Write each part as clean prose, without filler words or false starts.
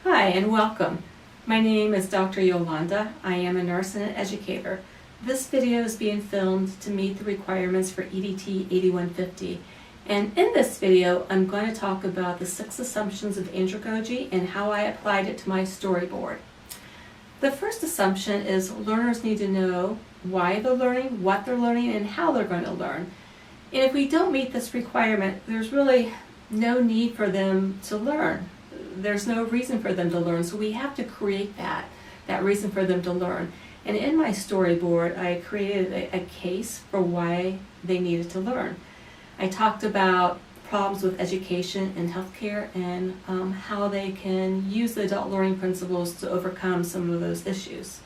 Hi and welcome. My name is Dr. Yolanda. I am a nurse and an educator. This video is being filmed to meet the requirements for EDT 8150. And in this video, I'm going to talk about the 6 assumptions of andragogy and how I applied it to my storyboard. The first assumption is learners need to know why they're learning, what they're learning, and how they're going to learn. And if we don't meet this requirement, there's really no need for them to learn. There's no reason for them to learn, so we have to create that reason for them to learn. And in my storyboard, I created a case for why they needed to learn. I talked about problems with education and healthcare and how they can use the adult learning principles to overcome some of those issues.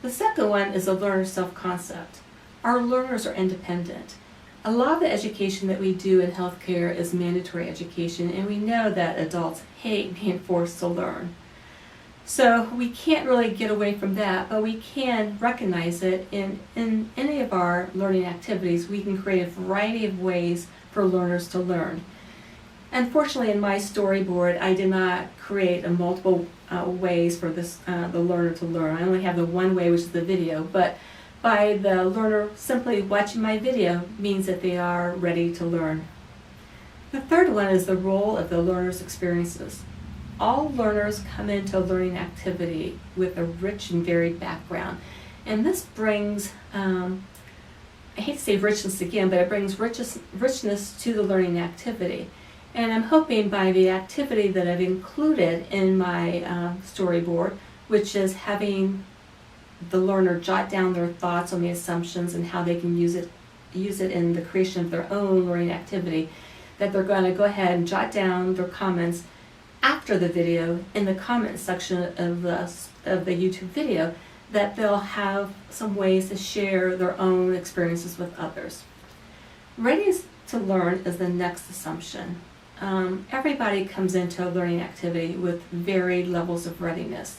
The second one is a learner self-concept. Our learners are independent. A lot of the education that we do in healthcare is mandatory education, and we know that adults hate being forced to learn. So we can't really get away from that, but we can recognize it in any of our learning activities. We can create a variety of ways for learners to learn. Unfortunately, in my storyboard, I did not create multiple ways for the learner to learn. I only have the one way, which is the video, but by the learner simply watching my video means that they are ready to learn. The third one is the role of the learner's experiences. All learners come into a learning activity with a rich and varied background, and this brings, I hate to say richness again, but it brings richness to the learning activity. And I'm hoping by the activity that I've included in my storyboard, which is having the learner jot down their thoughts on the assumptions and how they can use it in the creation of their own learning activity, that they're going to go ahead and jot down their comments after the video in the comment section of the YouTube video, that they'll have some ways to share their own experiences with others. Readiness to learn is the next assumption. Everybody comes into a learning activity with varied levels of readiness.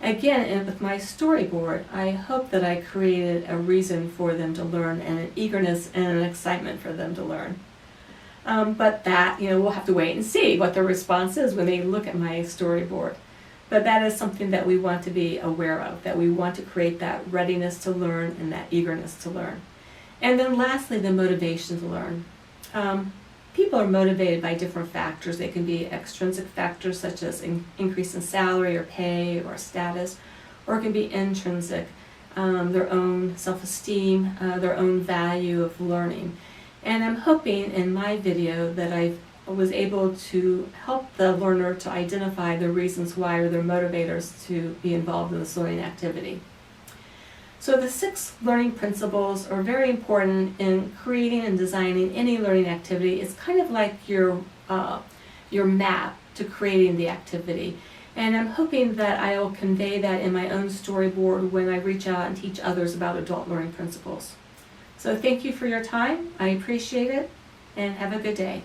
Again, and with my storyboard, I hope that I created a reason for them to learn and an eagerness and an excitement for them to learn. But that, we'll have to wait and see what their response is when they look at my storyboard. But that is something that we want to be aware of, that we want to create that readiness to learn and that eagerness to learn. And then lastly, the motivation to learn. People are motivated by different factors. They can be extrinsic factors such as increase in salary or pay or status, or it can be intrinsic, their own self-esteem, their own value of learning. And I'm hoping in my video that I was able to help the learner to identify the reasons why or their motivators to be involved in this learning activity. So the 6 learning principles are very important in creating and designing any learning activity. It's kind of like your map to creating the activity. And I'm hoping that I'll convey that in my own storyboard when I reach out and teach others about adult learning principles. So thank you for your time. I appreciate it, and have a good day.